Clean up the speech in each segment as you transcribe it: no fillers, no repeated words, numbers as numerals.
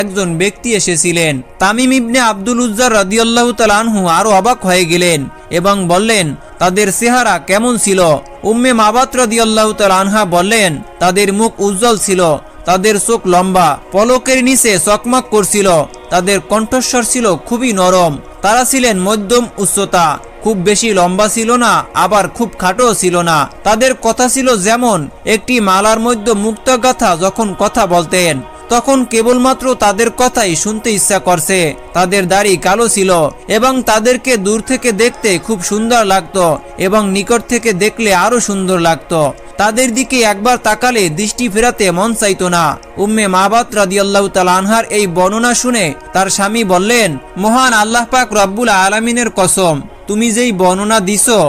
একজন ব্যক্তি এসেছিলেন। তামিম ইবনে আব্দুল উজ্জা রাদিয়াল্লাহু তাআলা আনহু আরো অবাক হয়ে গেলেন এবং বললেন, তাদের চেহারা কেমন ছিল? উম্মে মাবাত রাদিয়াল্লাহু তাআলা আনহা বললেন, তাদের মুখ উজ্জ্বল ছিল, তাদের চোখ লম্বা, পলকের নিচে চকমক করছিল, তাদের কণ্ঠস্বর ছিল খুবই নরম, তারা ছিলেন মধ্যম উচ্চতা, খুব বেশি লম্বা ছিল না, আবার খুব খাটো ছিল না। তাদের কথা ছিল যেমন একটি মালার মধ্যে মুক্তা গাথা, যখন কথা বলতেন তখন কেবলমাত্র তাদের কথাই শুনতে ইচ্ছা করছে। তাদের দাড়ি কালো ছিল এবং তাদেরকে দূর থেকে দেখতে খুব সুন্দর লাগতো এবং নিকট থেকে দেখলে আরো সুন্দর লাগতো। তাদের দিকে একবার তাকালে দৃষ্টি ফেরাতে মন চাইতো না। উম্মে মাবাত রাদিয়াল্লাহু তাআলা আনহার এই বর্ণনা শুনে তার স্বামী বললেন, মহান আল্লাহ পাক রব্বুল আলামিনের কসম, তুমি যেই বর্ণনা দিছো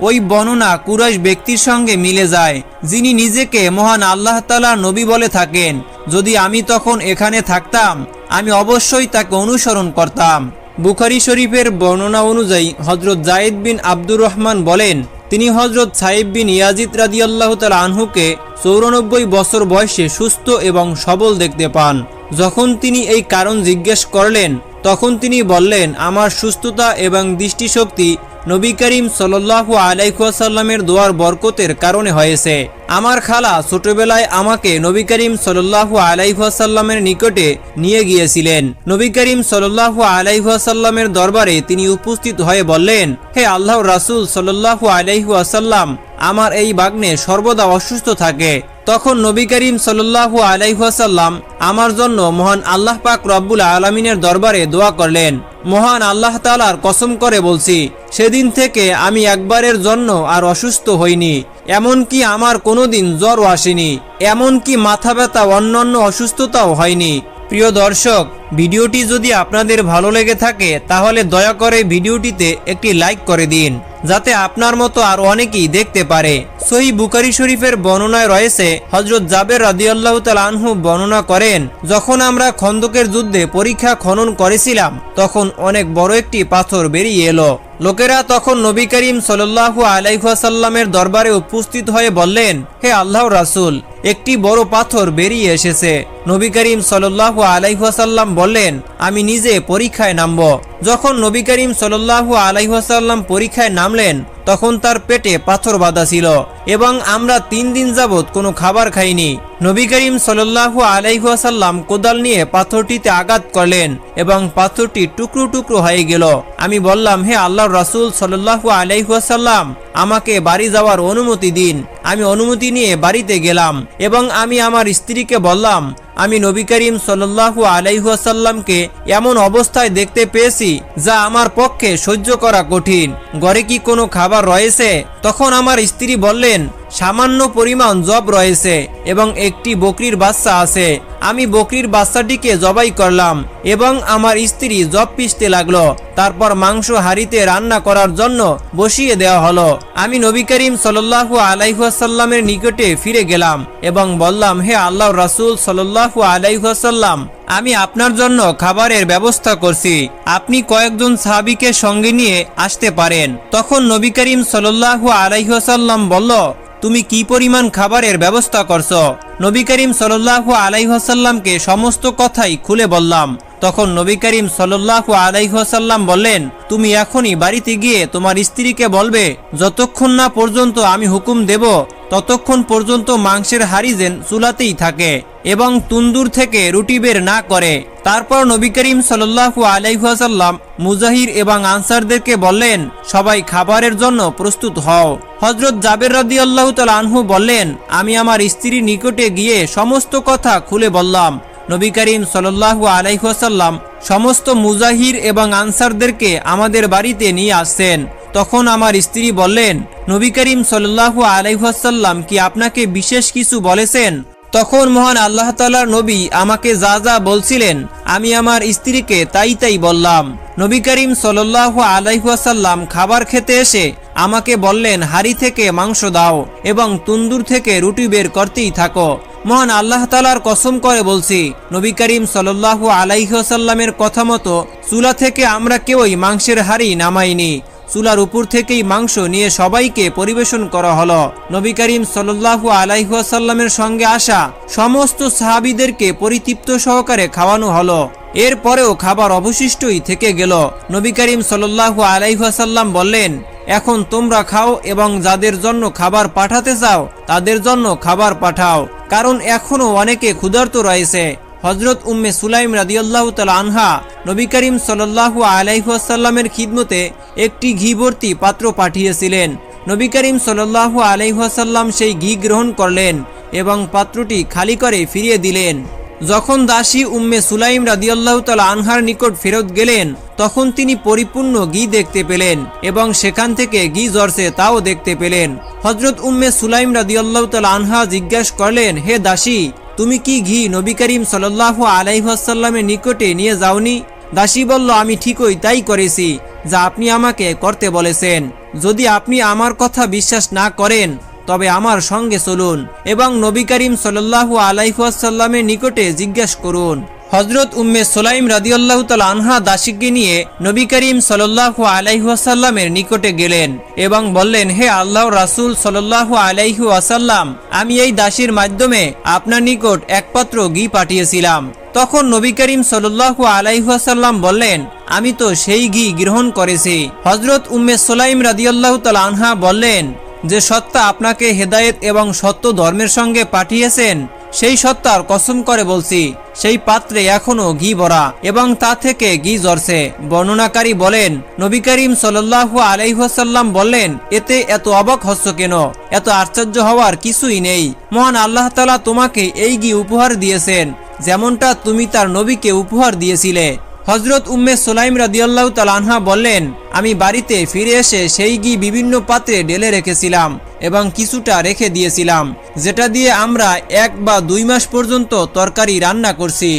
ওই বর্ণনা কুরাইশ ব্যক্তির সঙ্গে মিলে যায়, যিনি নিজেকে মহান আল্লাহ তাআলার নবী বলে থাকেন। যদি আমি তখন এখানে থাকতাম, আমি অবশ্যই তাকে অনুসরণ করতাম। বুখারী শরীফের বর্ণনা অনুযায়ী হযরত যায়েদ বিন আব্দুর রহমান বলেন, তিনি হযরত সাইব বিন ইয়াজিদ রাদিয়াল্লাহু তাআলা আনহুকে 94 বছর বয়সে সুস্থ এবং সবল দেখতে পান। যখন তিনি এই কারণ জিজ্ঞেস করলেন, তখন তিনি বললেন, আমার সুস্থতা এবং দৃষ্টিশক্তি নবী করিম সাল্লাল্লাহু আলাইহি ওয়াসাল্লামের দোয়ার বরকতের কারণে হয়েছে। আমার খালা ছোটবেলায় আমাকে নবী করিম সাল্লাল্লাহু আলাইহি ওয়াসাল্লামের নিকটে নিয়ে গিয়েছিলেন। নবী করিম সাল্লাল্লাহু আলাইহি ওয়াসাল্লামের দরবারে তিনি উপস্থিত হয়ে বললেন, হে আল্লাহর রাসূল সাল্লাল্লাহু আলাইহি ওয়াসাল্লাম, আমার এই ভাগ্নে সর্বদা অসুস্থ থাকে। তখন নবী করিম সাল্লাল্লাহু আলাইহি ওয়াসাল্লাম আমার জন্য মহান আল্লাহ পাক রব্বুল আলামিনের দরবারে দোয়া করলেন। মহান আল্লাহ তাআলার কসম করে বলছি, সেদিন থেকে আমি একবারের জন্য আর অসুস্থ হইনি, এমনকি আমার কোনোদিন জ্বরও আসেনি, এমনকি মাথা ব্যথা অন্যান্য অসুস্থতাও হয়নি। প্রিয় দর্শক, ভিডিওটি যদি আপনাদের ভালো লেগে থাকে তাহলে দয়া করে ভিডিওটিতে একটি লাইক করে দিন, যাতে আপনার মতো আর অনেকেই দেখতে পারে। সহিহ বুখারী শরীফের বর্ণনায় রয়েছে, হযরত জাবের রাদিয়াল্লাহু তাআলা আনহু বর্ণনা করেন, যখন আমরা খন্দকের যুদ্ধে পরীক্ষা খনন করেছিলাম তখন অনেক বড় একটি পাথর বেরিয়ে এলো। লোকেরা তখন নবী করিম সাল্লাল্লাহু আলাইহি ওয়াসাল্লামের দরবারে উপস্থিত হয়ে বললেন, হে আল্লাহর রাসূল, একটি বড় পাথর বেরিয়ে এসেছে। নবী করিম সাল্লাল্লাহু আলাইহি ওয়াসাল্লাম বললেন, আমি নিজে পরীক্ষায় নামব। যখন নবী করিম সাল্লাল্লাহু আলাইহি ওয়াসাল্লাম পরীক্ষায় নামলেন তখন তার পেটে পাথর বাঁধা ছিল এবং আমরা 3 দিন যাবত কোনো খাবার খাইনি। নবী করিম সাল্লাল্লাহু আলাইহি ওয়াসাল্লাম কোদাল নিয়ে পাথরটিতে আঘাত করলেন এবং পাথরটি টুকরো টুকরো হয়ে গেল। আমি বললাম, হে আল্লাহর রাসূল সাল্লাল্লাহু আলাইহি ওয়াসাল্লাম, আমাকে বাড়ি যাওয়ার অনুমতি দিন। আমি অনুমতি নিয়ে বাড়িতে গেলাম এবং আমি আমার স্ত্রীকে বললাম, আমি নবী করিম সাল্লাল্লাহু আলাইহি ওয়াসাল্লামকে এমন অবস্থায় দেখতে পেয়েছি যা আমার পক্ষে সহ্য করা কঠিন। ঘরে কি কোনো খাবার রয়েছে? তখন আমার স্ত্রী বললেন, সামান্য পরিমাণ জব রয়েছে এবং একটি বকরির বাচ্চা আছে। আমি বকরির বাচ্চাটিকে জবাই করলাম এবং আমার স্ত্রী জব পিষতে লাগলো। তারপর মাংস হাঁড়িতে রান্না করার জন্য বসিয়ে দেওয়া হলো। আমি নবী করিম সাল্লাল্লাহু আলাইহি ওয়াসাল্লামের নিকটে ফিরে গেলাম এবং বললাম, হে আল্লাহর রাসূল সাল্লাল্লাহু আলাইহি ওয়াসাল্লাম, আমি আপনার জন্য খাবারের ব্যবস্থা করছি, আপনি কয়েকজন সাহাবীকে সঙ্গে নিয়ে আসতে পারেন। তখন নবী করিম সাল্লাল্লাহু আলাইহি ওয়াসাল্লাম বলল, তুমি কি পরিমাণ খাবারের ব্যবস্থা করছো? নবী করিম সাল্লাল্লাহু আলাইহি ওয়াসাল্লামকে সমস্ত কথাই খুলে বললাম। তখন নবী করিম সাল্লাল্লাহু আলাইহি ওয়াসাল্লাম বললেন, তুমি এখনই বাড়িতে গিয়ে তোমার স্ত্রীকে বলবে, যতক্ষণ না পর্যন্ত আমি হুকুম দেব ততক্ষণ পর্যন্ত মাংসের হাড়ি যেন চুলাতেই থাকে এবং তন্দুর থেকে রুটি বের না করে। তারপর নবী করিম সাল্লাল্লাহু আলাইহি ওয়াসাল্লাম মুজাহির এবং আনসারদেরকে বললেন, সবাই খাবারের জন্য প্রস্তুত হও। হযরত জাবের রাদিয়াল্লাহু তাআলা আনহু বললেন, আমি আমার স্ত্রীর নিকটে গিয়ে সমস্ত কথা খুলে বললাম। নবী করিম সাল্লাল্লাহু আলাইহি ওয়াসাল্লাম সমস্ত মুজাহির এবং আনসারদেরকে আমাদের বাড়িতে নিয়ে আসছেন। তখন আমার স্ত্রী বললেন, নবী করিম সাল্লাল্লাহু আলাইহি ওয়াসাল্লাম কি আপনাকে বিশেষ কিছু বলেছেন? তখন মহান আল্লাহ তাআলার নবী আমাকে যা যা বলছিলেন আমি আমার স্ত্রীকে তাই বললাম। নবী করিম সাল্লাল্লাহু আলাইহি ওয়াসাল্লাম খাবার খেতে এসে আমাকে বললেন, হাড়ি থেকে মাংস দাও এবং তন্দুর থেকে রুটি বের করতেই থাকো। মহান আল্লাহ তাআলার কসম করে বলছি, নবী করিম সাল্লাল্লাহু আলাইহি ওয়াসাল্লামের কথা মতো চুলা থেকে আমরা কেউই মাংসের হাড়ি নামাইনি। চুলার উপর থেকেই মাংস নিয়ে সবাইকে পরিবেশন করা হলো। নবী করিম সাল্লাল্লাহু আলাইহি ওয়াসাল্লামের সঙ্গে আসা সমস্ত সাহাবীদেরকে পরিতৃপ্ত সহকারে খাওয়ানো হলো। এরপরেও খাবার অবশিষ্টই থেকে গেল। নবী করিম সাল্লাল্লাহু আলাইহি ওয়াসাল্লাম বললেন, এখন তোমরা খাও এবং যাদের জন্য খাবার পাঠাতে চাও তাদের জন্য খাবার পাঠাও, কারণ এখনো অনেকে ক্ষুধার্ত রয়েছে। হযরত উম্মে সুলাইম রাদিয়াল্লাহু তাআলা আনহা নবী করিম সাল্লাল্লাহু আলাইহি ওয়াসাল্লামের খিদমতে একটি ঘি ভর্তি পাত্র পাঠিয়েছিলেন। নবী করিম সাল্লাল্লাহু আলাইহি ওয়াসাল্লাম সেই ঘি গ্রহণ করলেন এবং পাত্রটি খালি করে ফিরিয়ে দিলেন। যখন দাসী উম্মে সুলাইম রাদিয়াল্লাহু তাআলা আনহার নিকট ফেরত গেলেন তখন তিনি পরিপূর্ণ ঘি দেখতে পেলেন এবং সেখান থেকে ঘি ঝরছে তাও দেখতে পেলেন। হযরত উম্মে সুলাইম রাদিয়াল্লাহু তাআলা আনহা জিজ্ঞাসা করলেন, হে দাসী, তুমি কি ঘি নবী করিম সাল্লাল্লাহু আলাইহি ওয়াসাল্লামের নিকটে নিয়ে যাওনি? দাসী বলল, আমি ঠিকই তাই করেছি যা আপনি আমাকে করতে বলেছেন। যদি আপনি আমার কথা বিশ্বাস না করেন তবে আমার সঙ্গে চলুন এবং নবী করিম সাল্লাল্লাহু আলাইহি ওয়াসাল্লামের নিকটে জিজ্ঞাসা করুন। হযরত উম্মে সুলাইম রাদিয়াল্লাহু তাআলা আনহা দাসীকে নিয়ে নবী করিম সাল্লাল্লাহু আলাইহি ওয়াসাল্লামের নিকটে গেলেন এবং বললেন, হে আল্লাহর রাসূল সাল্লাল্লাহু আলাইহি ওয়াসাল্লাম, আমি এই দাসীর মাধ্যমে আপনার নিকট এক পাত্র ঘি পাঠিয়েছিলাম। তখন নবী করিম সাল্লাল্লাহু আলাইহি ওয়াসাল্লাম বললেন, আমি তো সেই ঘি গ্রহণ করেছি। হযরত উম্মে সুলাইম রাদিয়াল্লাহু তাআলা আনহা বললেন, যে সত্তা আপনাকে হেদায়েত এবং সত্য ধর্মের সঙ্গে পাঠিয়েছেন সেই সত্তার কসম করে বলছি, সেই পাত্রে এখনো ঘি ভরা এবং তা থেকে ঘি ঝরছে। বর্ণনাকারী বলেন, নবী করিম সাল্লাল্লাহু আলাইহি ওয়াসাল্লাম বললেন, এতে এত অবাক হচ্ছ কেন? এত আশ্চর্য হওয়ার কিছুই নেই। মহান আল্লাহ তাআলা তোমাকে এই ঘি উপহার দিয়েছেন যেমনটা তুমি তার নবীকে উপহার দিয়েছিলে। হযরত উম্মে সুলাইম রাদিয়াল্লাহু তাআলা আনহা বললেন, আমি বাড়িতে ফিরে এসে সেই ঘি বিভিন্ন পাত্রে ঢেলে রেখেছিলাম এবং কিছুটা রেখে দিয়েছিলাম, যেটা দিয়ে আমরা 1 বা 2 মাস পর্যন্ত তরকারি রান্না করছি।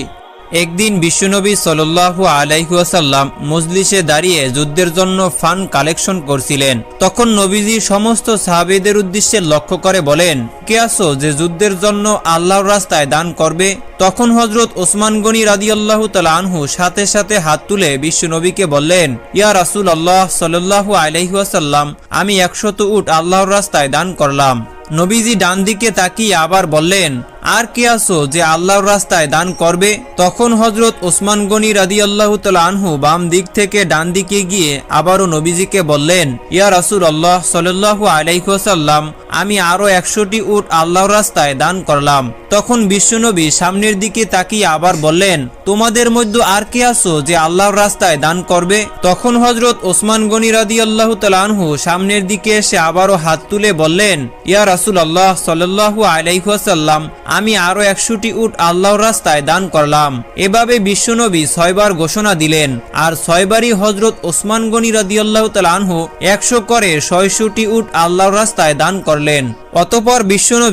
একদিন বিশ্বনবী সাল্লাল্লাহু আলাইহি ওয়াসাল্লাম মজলিসে দাঁড়িয়ে যুদ্ধের জন্য ফান্ড কালেকশন করছিলেন। তখন নবীজি সমস্ত সাহাবীদের উদ্দেশ্যে লক্ষ্য করে বলেন, কে আছো যে যুদ্ধের জন্য আল্লাহর রাস্তায় দান করবে? তখন হযরত ওসমান গনি রাদিয়াল্লাহু তাআলা আনহু সাথে সাথে হাত তুলে বিশ্বনবীকে বললেন, ইয়া রাসূলুল্লাহ সাল্লাল্লাহু আলাইহি ওয়াসাল্লাম, আমি 100 উট আল্লাহর রাস্তায় দান করলাম। নবীজি ডান দিকে তাকিয়ে আবার বললেন, আর কে আছো যে আল্লাহর রাস্তায় দান করবে? তখন হযরত ওসমান গনি রাদিয়াল্লাহু তাআলা আনহু বাম দিক থেকে ডান দিকে গিয়ে আবারও নবীজিকে বললেন, ইয়া রাসূলুল্লাহ সাল্লাল্লাহু আলাইহি ওয়াসাল্লাম, আমি আরো 100টি উট আল্লাহর রাস্তায় দান করলাম। তখন বিশ্বনবী সামনের দিকে তাকিয়ে আবার বললেন, তোমাদের মধ্যে আর কে আছো যে আল্লাহর রাস্তায় দান করবে? তখন হযরত ওসমান গনি রাদিয়াল্লাহু তাআলা আনহু সামনের দিকে এসে আবারও হাত তুলে বললেন, ইয়া রাসূলুল্লাহ সাল্লাল্লাহু আলাইহি ওয়াসাল্লাম, আমি আরো 100টি উট আল্লাহর রাস্তায় দান করলাম। এভাবে বিশ্বনবী 6 বার ঘোষণা দিলেন আর 6 বারই হযরত ওসমান গনি রাদিয়াল্লাহু তাআলা আনহু 100 করে 600টি উট আল্লাহর রাস্তায় দান করলেন। অতঃপর বিশ্বনবী